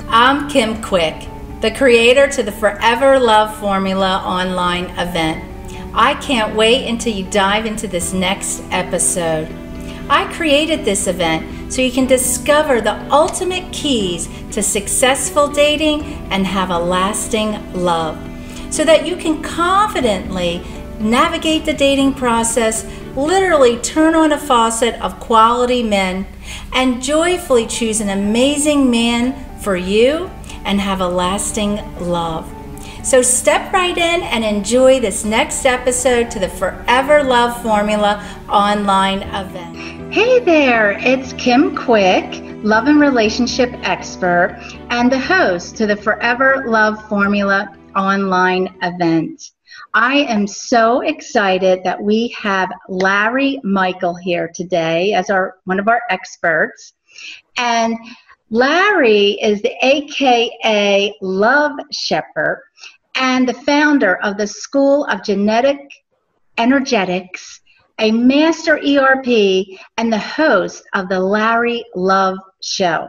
I'm Kim Quick, the creator to the Forever Love Formula online event. I can't wait until you dive into this next episode. I created this event so you can discover the ultimate keys to successful dating and have a lasting love, so that you can confidently navigate the dating process, literally turn on a faucet of quality men, and joyfully choose an amazing man for you and have a lasting love. So step right in and enjoy this next episode to the Forever Love Formula online event. Hey there, it's Kim Quick, love and relationship expert and the host to the Forever Love Formula online event. I am so excited that we have Larry Michel here today as one of our experts. And Larry is the AKA Love Shepherd and the founder of the School of Genetic Energetics, a master ERP, and the host of the Larry Love Show.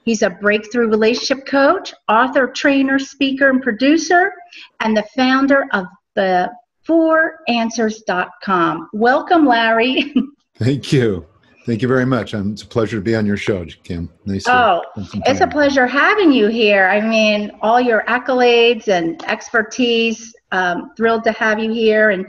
He's a breakthrough relationship coach, author, trainer, speaker, and producer, and the founder of the 4answers.com. Welcome, Larry. Thank you. Thank you very much. It's a pleasure to be on your show, Kim. Nice. It's a pleasure having you here. I mean, all your accolades and expertise. Thrilled to have you here and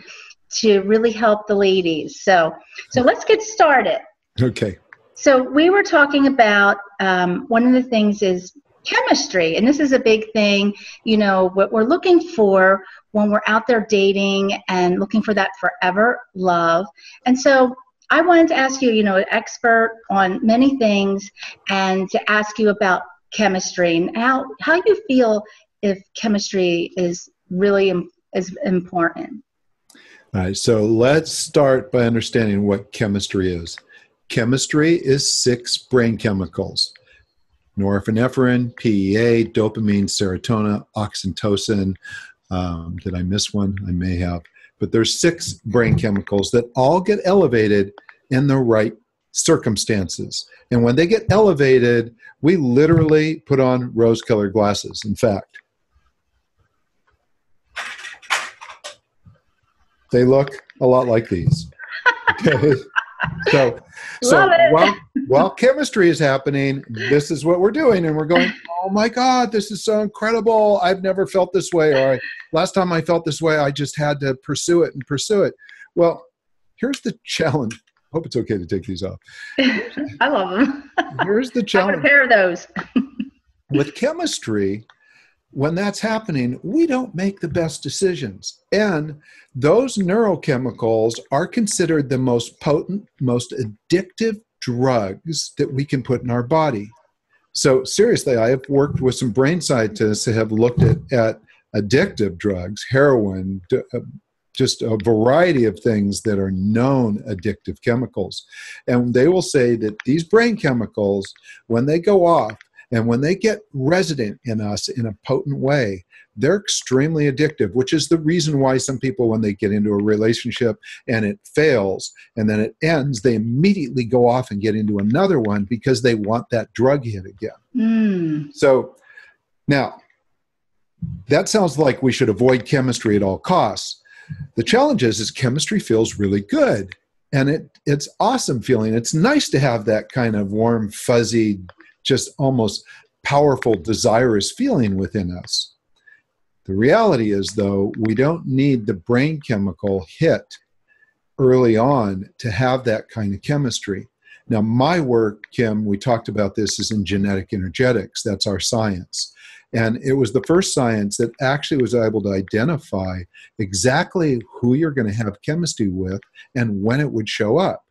to really help the ladies. So let's get started. Okay. So we were talking about one of the things is chemistry, and this is a big thing. You know, what we're looking for when we're out there dating and looking for that forever love. And so I wanted to ask you, an expert on many things, and to ask you about chemistry and how you feel if chemistry is really is important. All right, so let's start by understanding what chemistry is. Chemistry is 6 brain chemicals: norepinephrine, PEA, dopamine, serotonin, oxytocin. Did I miss one? I may have. But there's 6 brain chemicals that all get elevated in the right circumstances. And when they get elevated, we literally put on rose-colored glasses. In fact, they look a lot like these. Okay. So while chemistry is happening, this is what we're doing. And we're going, oh my God, this is so incredible. I've never felt this way. Or last time I felt this way, I just had to pursue it. Well, here's the challenge. Hope it's okay to take these off. I love them. Here's the challenge. I prepare those. With chemistry, when that's happening, we don't make the best decisions. And those neurochemicals are considered the most potent, most addictive drugs that we can put in our body. So seriously, I have worked with some brain scientists that have looked at addictive drugs, heroin, just a variety of things that are known addictive chemicals. And they will say that these brain chemicals, when they go off and when they get resident in us in a potent way, they're extremely addictive, which is the reason why some people, when they get into a relationship and it fails and then it ends, they immediately go off and get into another one because they want that drug hit again. So now, that sounds like we should avoid chemistry at all costs. The challenge is chemistry feels really good, and it's awesome feeling. It's nice to have that kind of warm, fuzzy, just almost powerful, desirous feeling within us. The reality is, though, we don't need the brain chemical hit early on to have that kind of chemistry. Now, my work, Kim, we talked about this, is in genetic energetics. That's our science. And it was the first science that actually was able to identify exactly who you're going to have chemistry with and when it would show up.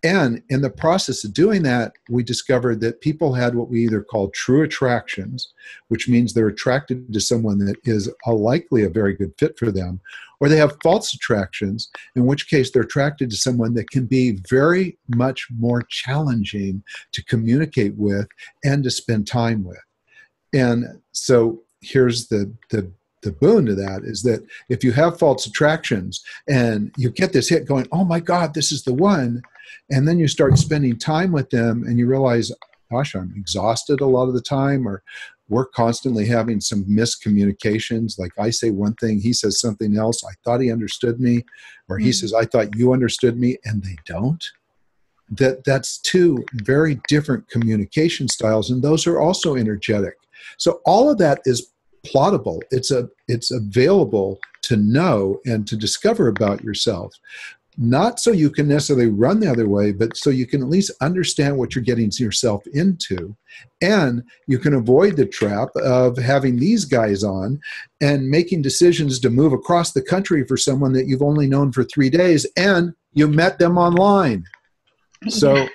And in the process of doing that, we discovered that people had what we either call true attractions, which means they're attracted to someone that is likely a very good fit for them, or they have false attractions, in which case they're attracted to someone that can be very much more challenging to communicate with and to spend time with. And so here's the boon to that is that if you have false attractions and you get this hit going, oh my God, this is the one, and then you start spending time with them and you realize, gosh, I'm exhausted a lot of the time, or we're constantly having some miscommunications. Like I say one thing, he says something else. I thought he understood me, or he says, I thought you understood me, and they don't. That's two very different communication styles, and those are also energetic. So all of that is plottable. It's available to know and to discover about yourself. Not so you can necessarily run the other way, but so you can at least understand what you're getting yourself into. And you can avoid the trap of having these guys on and making decisions to move across the country for someone that you've only known for 3 days and you met them online. So,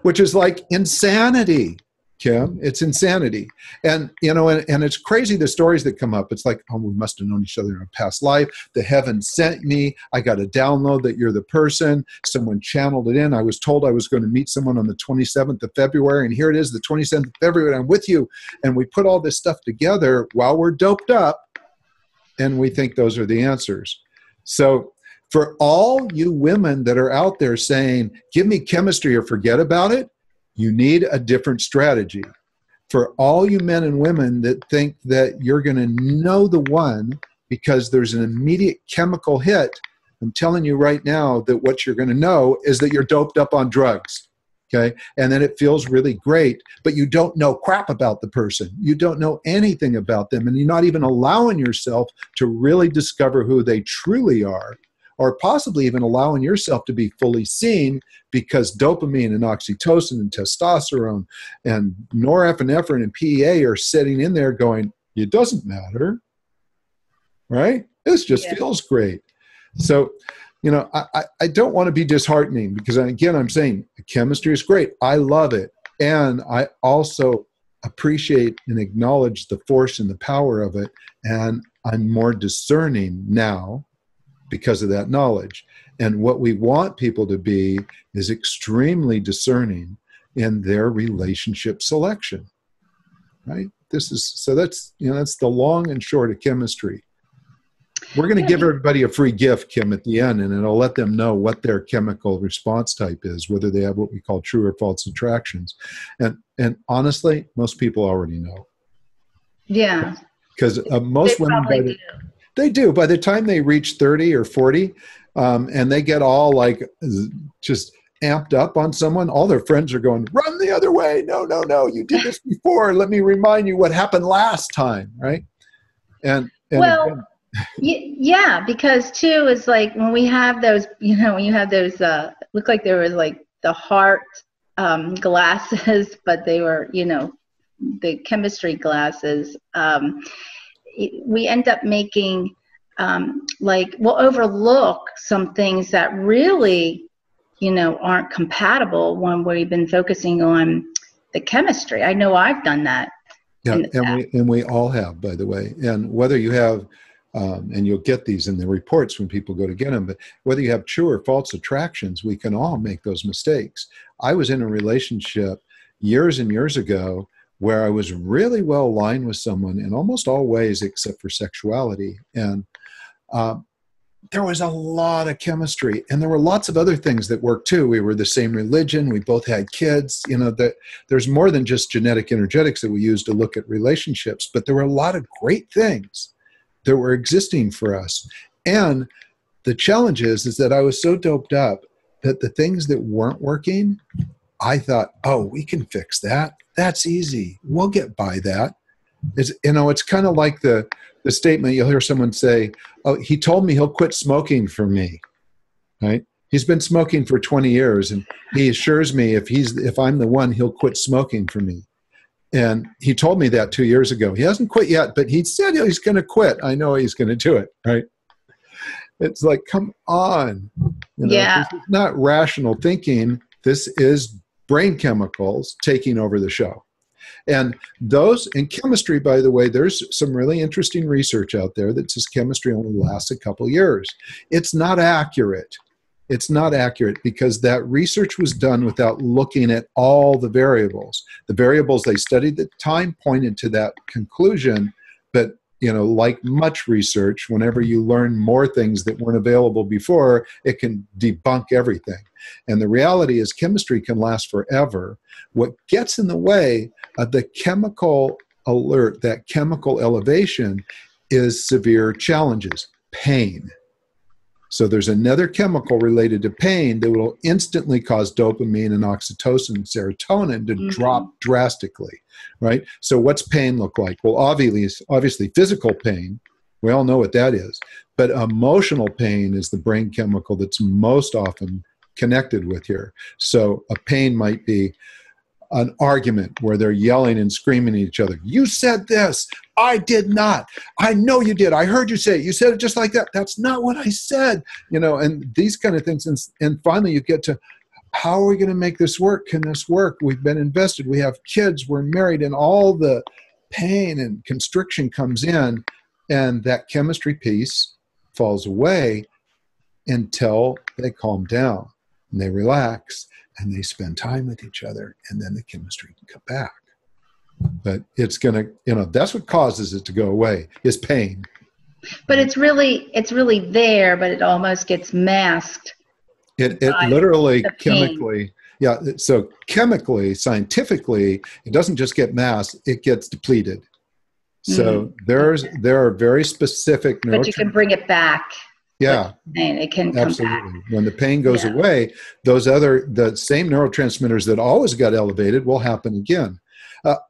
which is like insanity, Kim. It's insanity. And, and it's crazy, the stories that come up. It's like, oh, we must have known each other in a past life. The heavens sent me. I got a download that you're the person. Someone channeled it in. I was told I was going to meet someone on the 27th of February. And here it is, the 27th of February, and I'm with you. And we put all this stuff together while we're doped up. And we think those are the answers. So, for all you women that are out there saying, give me chemistry or forget about it, you need a different strategy. For all you men and women that think that you're going to know the one because there's an immediate chemical hit, I'm telling you right now that what you're going to know is that you're doped up on drugs. Okay. And then it feels really great, but you don't know crap about the person. You don't know anything about them. And you're not even allowing yourself to really discover who they truly are, or possibly even allowing yourself to be fully seen, because dopamine and oxytocin and testosterone and norepinephrine and PEA are sitting in there going, it doesn't matter, right? This just feels great. So, I don't want to be disheartening, because again, I'm saying the chemistry is great. I love it. And I also appreciate and acknowledge the force and the power of it. And I'm more discerning now because of that knowledge. And what we want people to be is extremely discerning in their relationship selection, right? That's the long and short of chemistry. We're going to give everybody a free gift, Kim, at the end, and it'll let them know what their chemical response type is, whether they have what we call true or false attractions. And honestly, most people already know. Yeah. Because most women, they do. By the time they reach 30 or 40, and they get all like just amped up on someone, all their friends are going, run the other way. No, you did this before. Let me remind you what happened last time, right? And well, yeah, because too is like when we have those, when you have those, look like there was like the heart glasses, but they were, the chemistry glasses. We end up making, we'll overlook some things that really, aren't compatible when we've been focusing on the chemistry. I know I've done that. Yeah, and we all have, by the way. And whether you have, and you'll get these in the reports when people go to get them, but whether you have true or false attractions, we can all make those mistakes. I was in a relationship years and years ago where I was really well aligned with someone in almost all ways except for sexuality. And there was a lot of chemistry, and there were lots of other things that worked too. We were the same religion. We both had kids. There's more than just genetic energetics that we use to look at relationships, but there were a lot of great things that were existing for us. And the challenge is that I was so doped up that the things that weren't working, I thought, oh, we can fix that. That's easy. We'll get by that. It's kind of like the statement you'll hear someone say, oh, he told me he'll quit smoking for me, right? He's been smoking for 20 years, and he assures me if I'm the one, he'll quit smoking for me. And he told me that 2 years ago. He hasn't quit yet, but he said he's going to quit. I know he's going to do it, right? It's like, come on. This is not rational thinking. This is brain chemicals taking over the show. And those, in chemistry, by the way, there's some really interesting research out there that says chemistry only lasts a couple years. It's not accurate. It's not accurate because that research was done without looking at all the variables. The variables they studied at the time pointed to that conclusion, but like much research, whenever you learn more things that weren't available before, it can debunk everything. And the reality is chemistry can last forever. What gets in the way of the chemical alert, that chemical elevation, is severe challenges, pain. So there's another chemical related to pain that will instantly cause dopamine and oxytocin and serotonin to drop drastically, right? So what's pain look like? Well, obviously physical pain. We all know what that is. But emotional pain is the brain chemical that's most often connected with here. So a pain might be an argument where they're yelling and screaming at each other. You said this. I did not. I know you did. I heard you say it. You said it just like that. That's not what I said. And these kind of things. And finally you get to, how are we going to make this work? Can this work? We've been invested. We have kids. We're married, and all the pain and constriction comes in, and that chemistry piece falls away until they calm down and they relax and they spend time with each other, and then the chemistry can come back. But it's going to, that's what causes it to go away, is pain. But it's really there, but it almost gets masked. It literally chemically, yeah. So chemically, scientifically, it doesn't just get masked, it gets depleted. So there are very specific neurotransmitters. But you can bring it back. Yeah, it can come absolutely. back. When the pain goes away, the same neurotransmitters that always got elevated will happen again.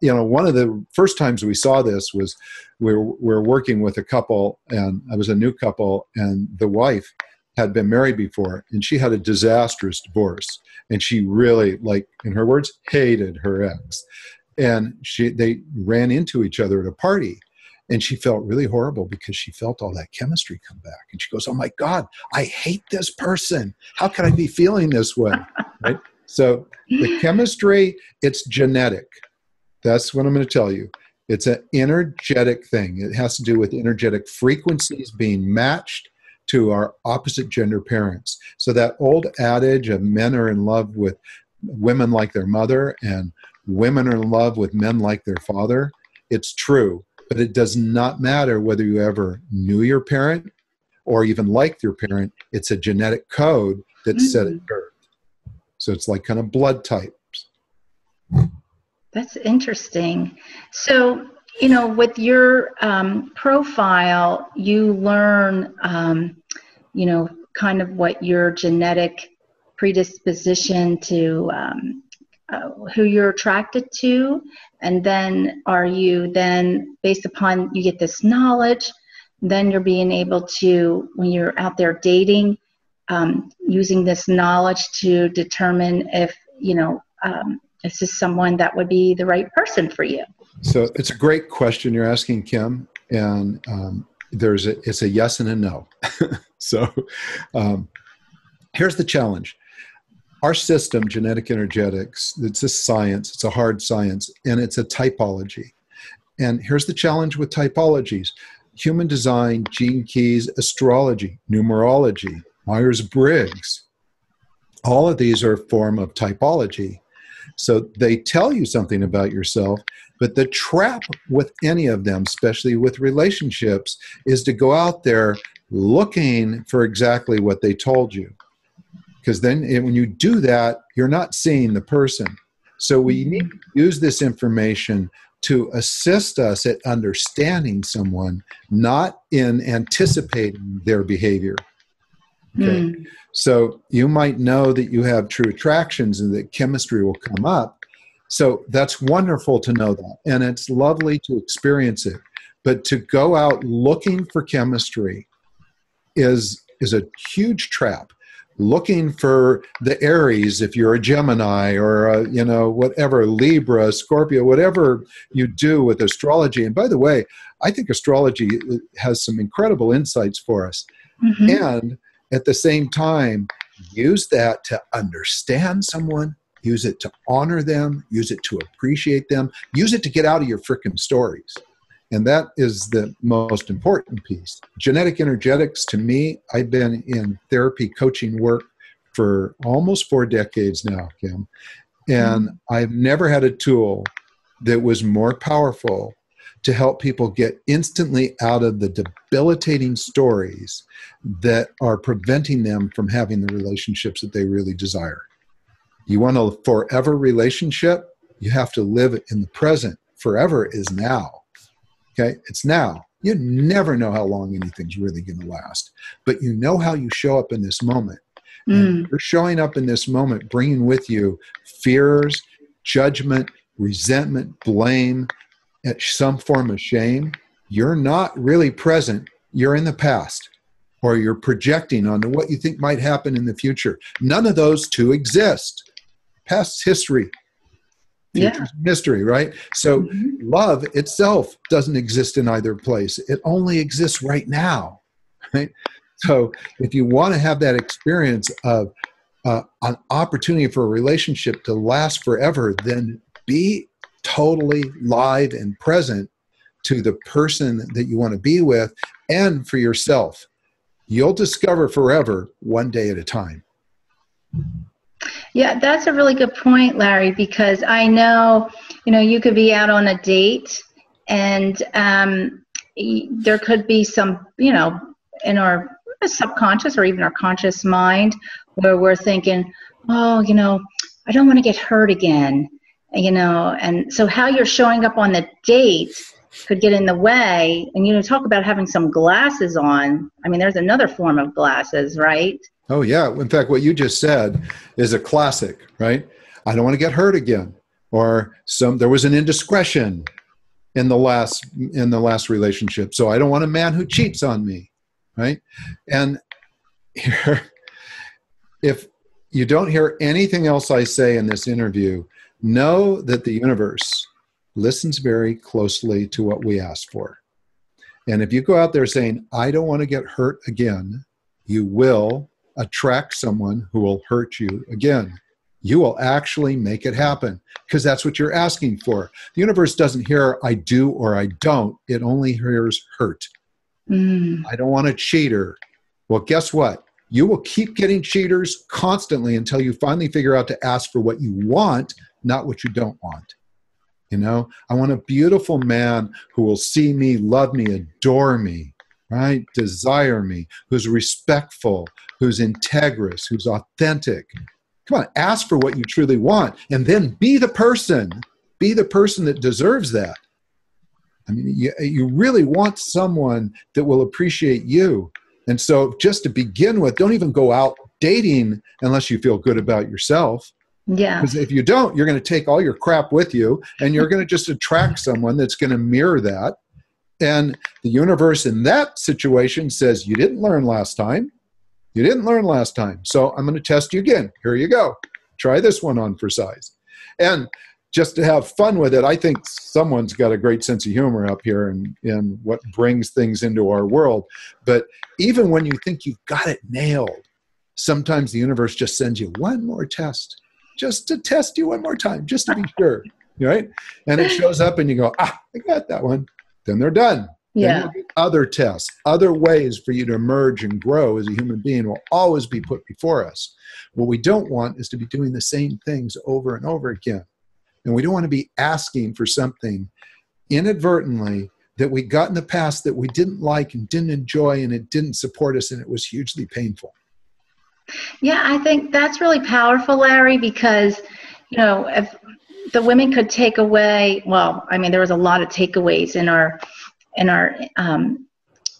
One of the first times we saw this was we were working with a couple, and I was a new couple, and the wife had been married before, and she had a disastrous divorce, and she really, like in her words, hated her ex, and they ran into each other at a party. And she felt really horrible because she felt all that chemistry come back. And she goes, oh my God, I hate this person. How can I be feeling this way? Right? So the chemistry, it's genetic. That's what I'm going to tell you. It's an energetic thing. It has to do with energetic frequencies being matched to our opposite gender parents. So that old adage of men are in love with women like their mother and women are in love with men like their father, it's true. But it does not matter whether you ever knew your parent or even liked your parent. It's a genetic code that's set at birth. So it's like kind of blood types. That's interesting. So, with your profile, you learn, kind of what your genetic predisposition to who you're attracted to, and then are you then, based upon, you get this knowledge, then you're being able to, when you're out there dating, using this knowledge to determine if, this is someone that would be the right person for you. So it's a great question you're asking, Kim, and it's a yes and a no. So here's the challenge. Our system, genetic energetics, it's a science, it's a hard science, and it's a typology. And here's the challenge with typologies. Human design, gene keys, astrology, numerology, Myers-Briggs, all of these are a form of typology. So they tell you something about yourself, but the trap with any of them, especially with relationships, is to go out there looking for exactly what they told you. Because then when you do that, you're not seeing the person. So we need to use this information to assist us at understanding someone, not in anticipating their behavior. Okay. So you might know that you have true attractions and that chemistry will come up. So that's wonderful to know that. And it's lovely to experience it. But to go out looking for chemistry is a huge trap. Looking for the Aries, if you're a Gemini or whatever, Libra, Scorpio, whatever you do with astrology. And by the way, I think astrology has some incredible insights for us. And at the same time, use that to understand someone, use it to honor them, use it to appreciate them, use it to get out of your frickin' stories. And that is the most important piece. Genetic energetics, to me, I've been in therapy coaching work for almost 4 decades now, Kim. And I've never had a tool that was more powerful to help people get instantly out of the debilitating stories that are preventing them from having the relationships that they really desire. You want a forever relationship? You have to live in the present. Forever is now. Okay? It's now. You never know how long anything's really going to last, but you know how you show up in this moment. And you're showing up in this moment, bringing with you fears, judgment, resentment, blame, some form of shame. You're not really present. You're in the past, or you're projecting onto what you think might happen in the future. None of those two exist. Past's history. Future's mystery, right? So love itself doesn't exist in either place. It only exists right now, right? So if you want to have that experience of an opportunity for a relationship to last forever, then be totally live and present to the person that you want to be with and for yourself. You'll discover forever one day at a time. Yeah, that's a really good point, Larry, because I know, you could be out on a date and there could be some, in our subconscious or even our conscious mind where we're thinking, oh, I don't want to get hurt again, and so how you're showing up on the date could get in the way. And, talk about having some glasses on. I mean, there's another form of glasses, right? Oh, yeah. In fact, what you just said is a classic, right? I don't want to get hurt again. Or there was an indiscretion in the last relationship, so I don't want a man who cheats on me, right? And here, if you don't hear anything else I say in this interview, know that the universe listens very closely to what we ask for. And if you go out there saying, I don't want to get hurt again, you will attract someone who will hurt you again. You will actually make it happen because that's what you're asking for. The universe doesn't hear I do or I don't. It only hears hurt. I don't want a cheater. Well, guess what? You will keep getting cheaters constantly until you finally figure out to ask for what you want, not what you don't want. I want a beautiful man who will see me, love me, adore me, right? Desire me, who's respectful, who's integrous, who's authentic. Come on, ask for what you truly want, and then be the person that deserves that. I mean, you really want someone that will appreciate you. And so just to begin with, don't even go out dating unless you feel good about yourself. Yeah. Because if you don't, you're going to take all your crap with you, and you're going to just attract someone that's going to mirror that. And the universe in that situation says, you didn't learn last time. You didn't learn last time. So I'm going to test you again. Here you go. Try this one on for size. And just to have fun with it, I think someone's got a great sense of humor up here in what brings things into our world. But even when you think you've got it nailed, sometimes the universe just sends you one more test, just to test you one more time, just to be sure, right? And it shows up and you go, I got that one. Then they're done. Yeah. Other tests, other ways for you to emerge and grow as a human being will always be put before us. What we don't want is to be doing the same things over and over again. And we don't want to be asking for something inadvertently that we got in the past that we didn't like and didn't enjoy, and it didn't support us, and it was hugely painful. Yeah, I think that's really powerful, Larry, because, if the women could take away, well, I mean, there was a lot of takeaways in our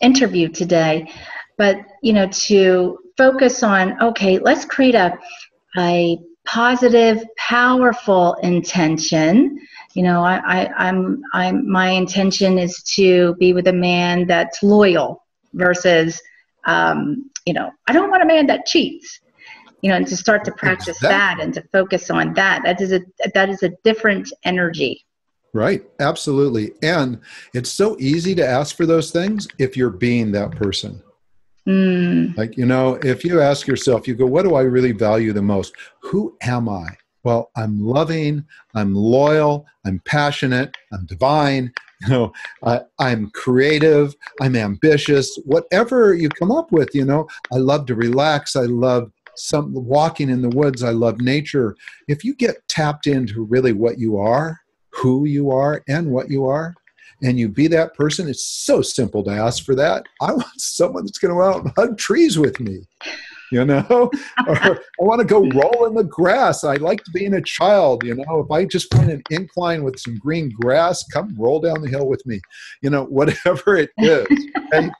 interview today, but, to focus on, okay, let's create a positive, powerful intention. My intention is to be with a man that's loyal versus, I don't want a man that cheats, and to start to practice that and to focus on that. That is a different energy. Right. Absolutely. And it's so easy to ask for those things if you're being that person. Like, if you ask yourself, you go, what do I really value the most? Who am I? Well, I'm loving, I'm loyal, I'm passionate, I'm divine, I'm creative, I'm ambitious, whatever you come up with, I love to relax. I love walking in the woods. I love nature. If you get tapped into really what you are, who you are, and what you are, and you be that person. It's so simple to ask for that. I want someone that's going to go out and hug trees with me, you know, or I want to go roll in the grass. I like being a child, you know, if I just find an incline with some green grass, come roll down the hill with me, you know, whatever it is. Okay?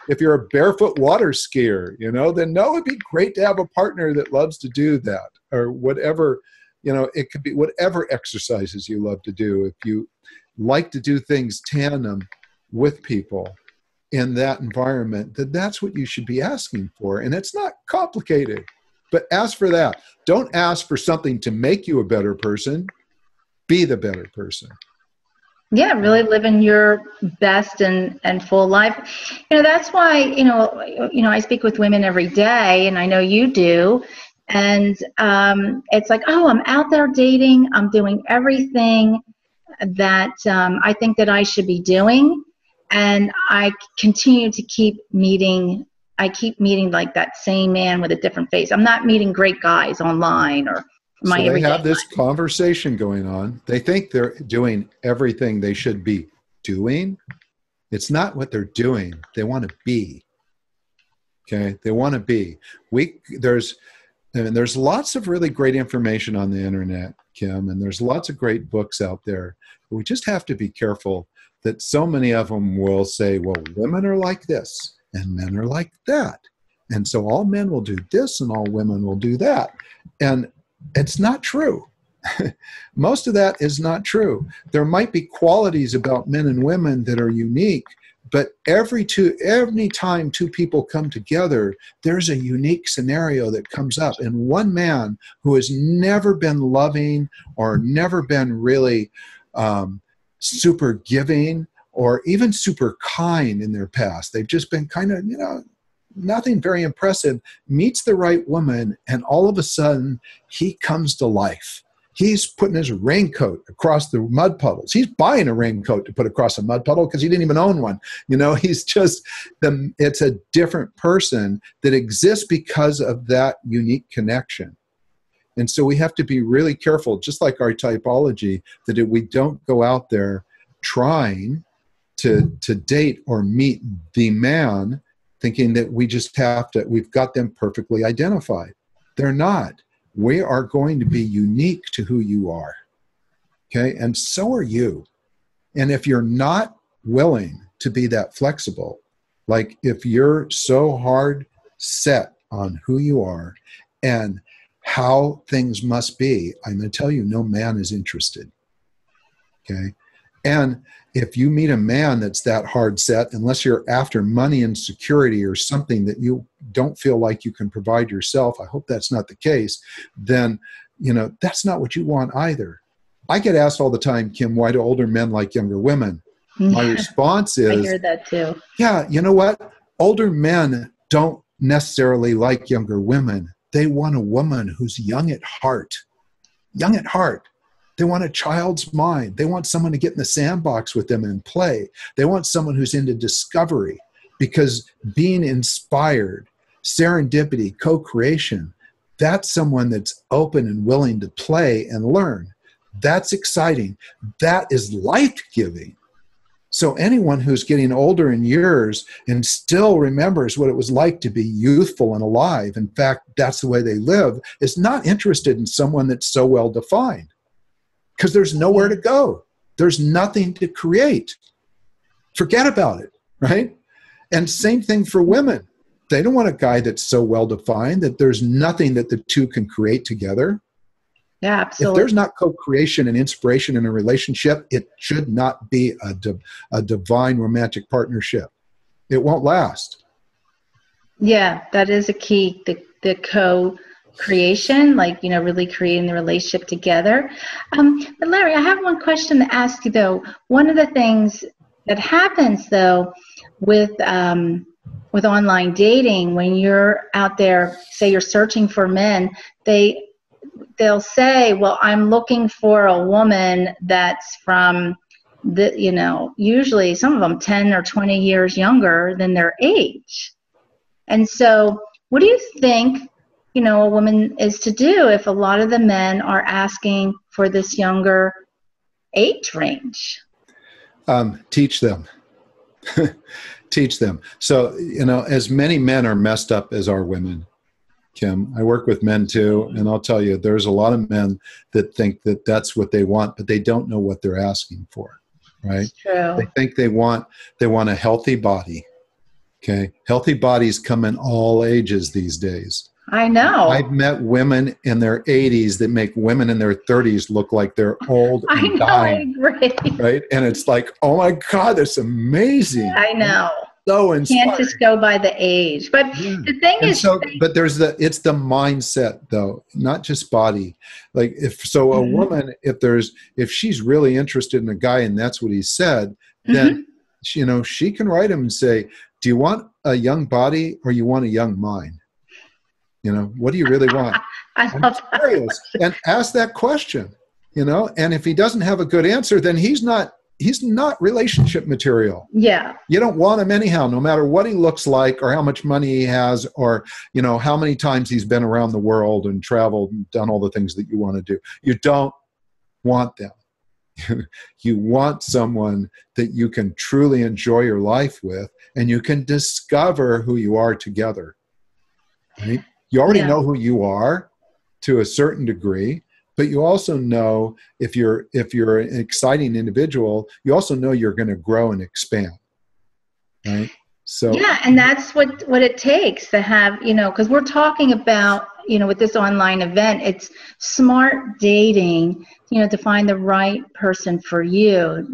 If you're a barefoot water skier, you know, then no, it'd be great to have a partner that loves to do that, or whatever, you know, it could be whatever exercises you love to do. If you like to do things tandem with people in that environment, then that's what you should be asking for. And it's not complicated, but ask for that. Don't ask for something to make you a better person. Be the better person. Yeah, really living your best and full life. You know, that's why, I speak with women every day, and I know you do. And it's like, oh, I'm out there dating. I'm doing everything that I think that I should be doing. And I continue to keep meeting like that same man with a different face. I'm not meeting great guys online or my so they everyday have this life. conversation going on. They think they're doing everything they should be doing. It's not what they're doing. They want to be. Okay, they want to be. There's lots of really great information on the internet, Kim, and there's lots of great books out there. But we just have to be careful that so many of them will say, well, women are like this and men are like that. And so all men will do this and all women will do that. And it's not true. Most of that is not true. There might be qualities about men and women that are unique, but every time two people come together, there's a unique scenario that comes up. And one man who has never been loving or never been really super giving or even super kind in their past, they've just been kind of, nothing very impressive, meets the right woman, and all of a sudden he comes to life. He's putting his raincoat across the mud puddles. He's buying a raincoat to put across a mud puddle because he didn't even own one. He's just, it's a different person that exists because of that unique connection. And so we have to be really careful, just like our typology, that we don't go out there trying to date or meet the man thinking that we've got them perfectly identified. They're not. We are going to be unique to who you are. Okay? And so are you. And if you're not willing to be that flexible, like if you're so hard set on who you are and how things must be, I'm going to tell you, no man is interested. Okay? And if you meet a man that's that hard set, unless you're after money and security or something that you don't feel like you can provide yourself, I hope that's not the case, then, that's not what you want either. I get asked all the time, Kim, why do older men like younger women? My response is, I hear that too. Yeah, you know what? Older men don't necessarily like younger women. They want a woman who's young at heart. Young at heart. They want a child's mind. They want someone to get in the sandbox with them and play. They want someone who's into discovery, because being inspired, serendipity, co-creation, that's someone that's open and willing to play and learn. That's exciting. That is life-giving. So anyone who's getting older in years and still remembers what it was like to be youthful and alive, in fact, that's the way they live, is not interested in someone that's so well-defined. Because there's nowhere to go. There's nothing to create. Forget about it, right? And same thing for women. They don't want a guy that's so well-defined that there's nothing that the two can create together. Yeah, absolutely. If there's not co-creation and inspiration in a relationship, it should not be a divine romantic partnership. It won't last. Yeah, that is a key, the co-creation, really creating the relationship together. But Larry, I have one question to ask you, though. One of the things that happens, though, with online dating, when you're out there, say you're searching for men, they'll say, well, I'm looking for a woman that's from usually some of them 10 or 20 years younger than their age. And so what do you think, a woman is to do if a lot of the men are asking for this younger age range? Teach them. Teach them. So, as many men are messed up as are women, Kim. I work with men too, and I'll tell you, there's a lot of men that think that that's what they want, but they don't know what they're asking for, right? It's true. They think they want a healthy body. Okay, healthy bodies come in all ages these days. I know. I've met women in their 80s that make women in their 30s look like they're old and dying. I agree. Right, and it's like, oh my God, that's amazing. I know. So inspiring. Can't just go by the age. But the thing is, but it's the mindset though, not just body. Like a woman, if she's really interested in a guy and that's what he said, then she can write him and say, do you want a young body or you want a young mind? What do you really want? I love that. And ask that question, and if he doesn't have a good answer, then he's not relationship material. Yeah. You don't want him anyhow, no matter what he looks like or how much money he has or, how many times he's been around the world and traveled and done all the things that you want to do. You don't want them. You want someone that you can truly enjoy your life with and you can discover who you are together. Right? You already know who you are to a certain degree. But you also know if you're an exciting individual, you also know you're going to grow and expand, right? So and that's what it takes to have, because we're talking about, with this online event, it's smart dating, to find the right person for you,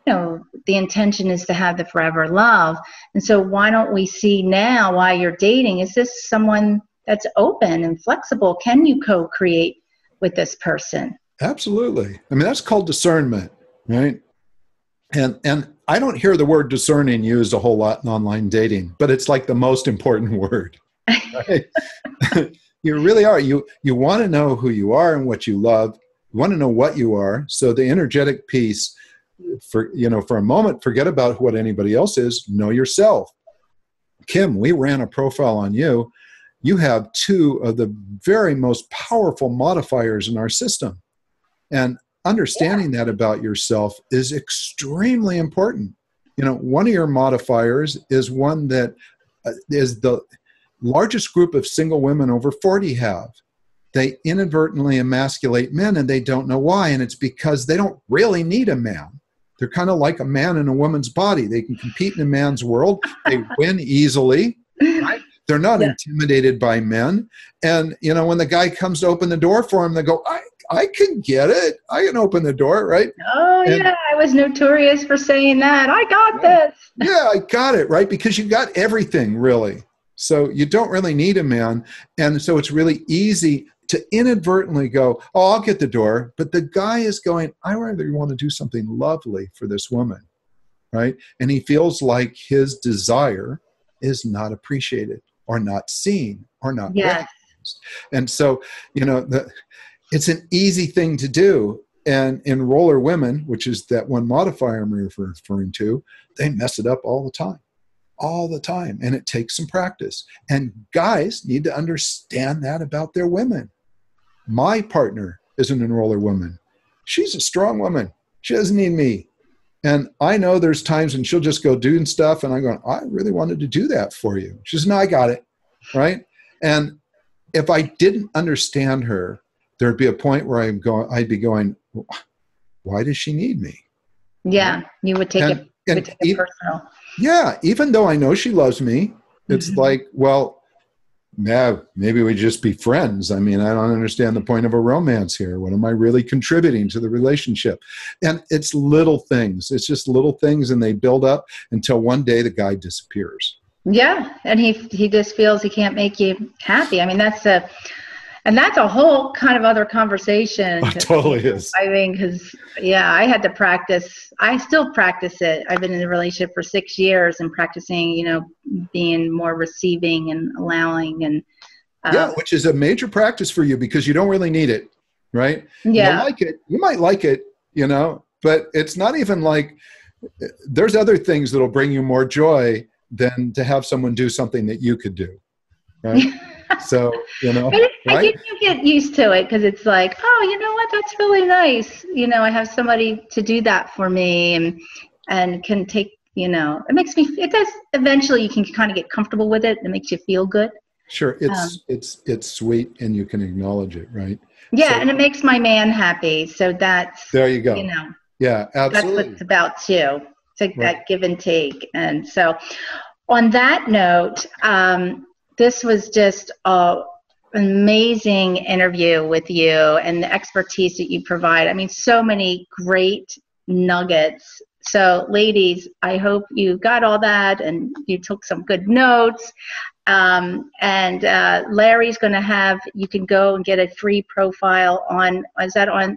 the intention is to have the forever love. And so why don't we see now while you're dating, is this someone that's open and flexible? Can you co-create with this person? Absolutely. I mean, that's called discernment, right? And I don't hear the word discerning used a whole lot in online dating, but it's like the most important word. Right? You really are. You want to know who you are and what you love. You want to know what you are. So the energetic piece, for a moment, forget about what anybody else is. Know yourself. Kim, we ran a profile on you. You have two of the very most powerful modifiers in our system. And understanding that about yourself is extremely important. One of your modifiers is one that is the largest group of single women over 40 have. They inadvertently emasculate men and they don't know why. And it's because they don't really need a man. They're kind of like a man in a woman's body. They can compete in a man's world. They win easily, right? They're not intimidated by men. And, when the guy comes to open the door for him, they go, I can get it. I can open the door, right? Oh, I was notorious for saying that. I got this. Yeah, I got it, right? Because you got everything, really. So you don't really need a man. And so it's really easy to inadvertently go, oh, I'll get the door. But the guy is going, I really want to do something lovely for this woman, right? And he feels like his desire is not appreciated or not seen or not recognized. And so, it's an easy thing to do. And in roller women, which is that one modifier I'm referring to, they mess it up all the time. And it takes some practice. And guys need to understand that about their women. My partner is an enroller woman. She's a strong woman. She doesn't need me. And I know there's times when she'll just go doing stuff and I'm going, I really wanted to do that for you. She says, no, I got it. Right. And if I didn't understand her, there'd be a point where I'd be going, why does she need me? Yeah. You would take it personal. Yeah. Even though I know she loves me, it's like, well, maybe we just be friends. I mean, I don't understand the point of a romance here. What am I really contributing to the relationship? And it's little things. It's just little things, and they build up until one day the guy disappears. Yeah, and he just feels he can't make you happy. I mean, that's a whole kind of other conversation. It totally is. I mean, because I had to practice. I still practice it. I've been in a relationship for 6 years and practicing, being more receiving and allowing, and which is a major practice for you because you don't really need it, right? Yeah, you might like it, but it's not even like there's other things that'll bring you more joy than to have someone do something that you could do, right? So, I right? think you get used to it because it's like, oh, you know what? That's really nice. I have somebody to do that for me, and can take, it does, eventually you can kind of get comfortable with it. It makes you feel good. Sure. Um, It's sweet, and you can acknowledge it, right? yeah, So and it makes my man happy. So there you go. Yeah, that's what absolutely. it's about too. It's like Right. that give and take. And so on that note, this was just an amazing interview with you and the expertise that you provide. I mean, so many great nuggets. So, ladies, I hope you got all that and you took some good notes. And Larry's going to have, you can go and get a free profile on,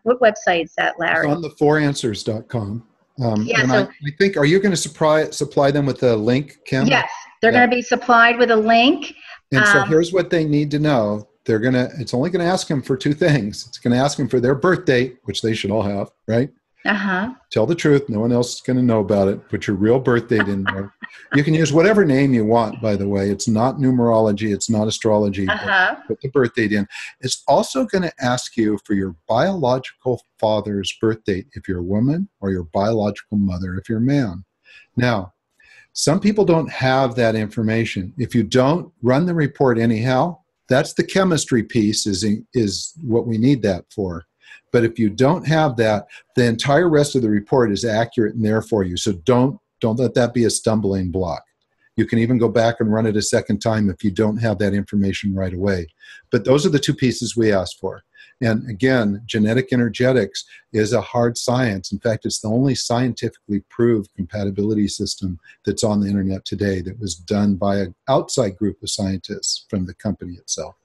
what website is that, It's Larry? on the4answers.com. Yeah, And I so think, are you going to supply them with a link, Kim? yes, they're Yeah. going to be supplied with a link. And so here's what they need to know. It's only going to ask them for two things. It's going to ask them for their birth date, which they should all have, right? Uh-huh. Tell the truth. No one else is going to know about it. Put your real birth date in there. You can use whatever name you want, by the way. It's not numerology. It's not astrology. Uh-huh. But put the birth date in. It's also going to ask you for your biological father's birth date if you're a woman, or your biological mother if you're a man. Now, some people don't have that information. If you don't, run the report anyhow. That's the chemistry piece is what we need that for. But if you don't have that, the entire rest of the report is accurate and there for you. So don't let that be a stumbling block. You can even go back and run it a second time if you don't have that information right away. But those are the two pieces we asked for. And again, genetic energetics is a hard science. In fact, it's the only scientifically proved compatibility system that's on the internet today that was done by an outside group of scientists from the company itself.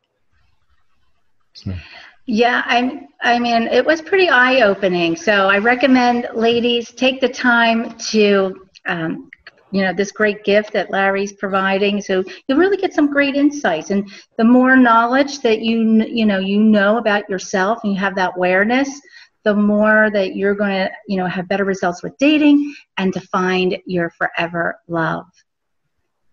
So. Yeah, I mean, it was pretty eye-opening. So I recommend, ladies, take the time to, this great gift that Larry's providing. So you'll really get some great insights. And the more knowledge that you know about yourself, and you have that awareness, the more that you're going to, have better results with dating and to find your forever love.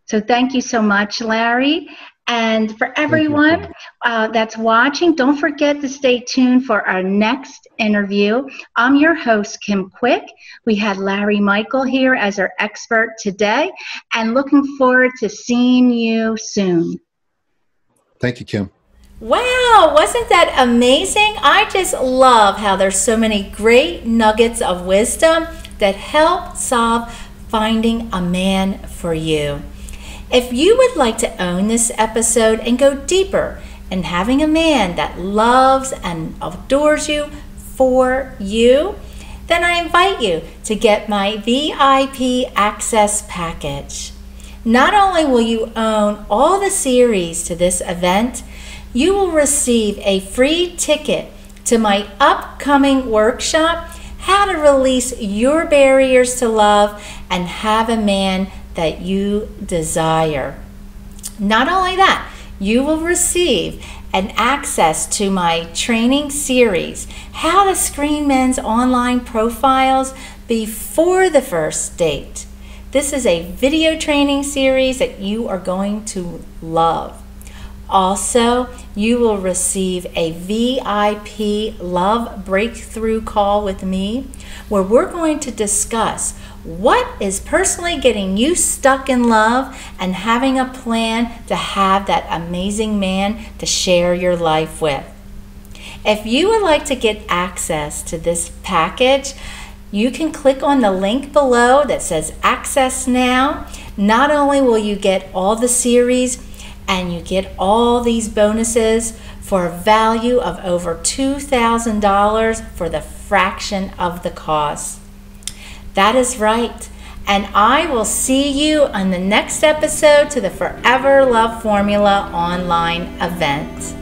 So thank you so much, Larry. And for everyone that's watching, don't forget to stay tuned for our next interview. I'm your host, Kim Quick. We had Larry Michael here as our expert today, and looking forward to seeing you soon. Thank you, Kim. Wow, wasn't that amazing? I just love how there's so many great nuggets of wisdom that help solve finding a man for you. If you would like to own this episode and go deeper in having a man that loves and adores you for you, then I invite you to get my VIP access package. Not only will you own all the series to this event, you will receive a free ticket to my upcoming workshop, How to Release Your Barriers to Love and Have a Man that you desire. Not only that, you will receive an access to my training series, How to Screen Men's Online Profiles Before the First Date. This is a video training series that you are going to love. Also, you will receive a VIP Love Breakthrough call with me, where we're going to discuss what is personally getting you stuck in love and having a plan to have that amazing man to share your life with. If you would like to get access to this package, you can click on the link below that says Access Now. Not only will you get all the series and you get all these bonuses for a value of over $2,000 for the fraction of the cost. That is right. And I will see you on the next episode to the Forever Love Formula online event.